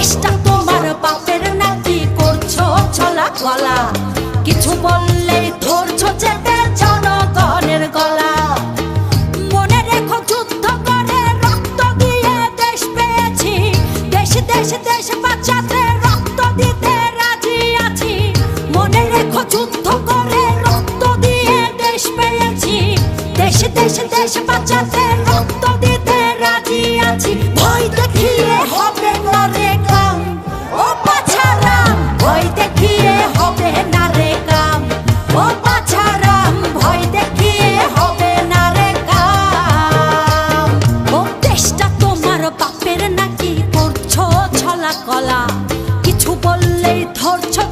দেশটা তোমার বাপের নাকি করছো ছলা গলা, কিছু বললেই ধরছো চেপে জনগণের গলা। মনে রেখো যুদ্ধ করে রক্ত দিয়ে দেশ পেয়েছি, দেশ দেশ দেশ বাঁচাতে রক্ত দিতে রাজি আছি। মনে রেখো যুদ্ধ করে রক্ত দিয়ে দেশ পেয়েছি, দেশ দেশ দেশ বাঁচাতে রক্ত দিতে রাজি আছি। ভয় দেখিয়ে হবে না রে কাম, ও বাছারাম ভয় দেখিয়ে হবে না রে কাম, ও বাছারাম ভয় দেখিয়ে হবে না রে কাম। ও দেশটা তোমার বাপের নাকি করছো ছলা কলা, কিছু বললেই ধরছো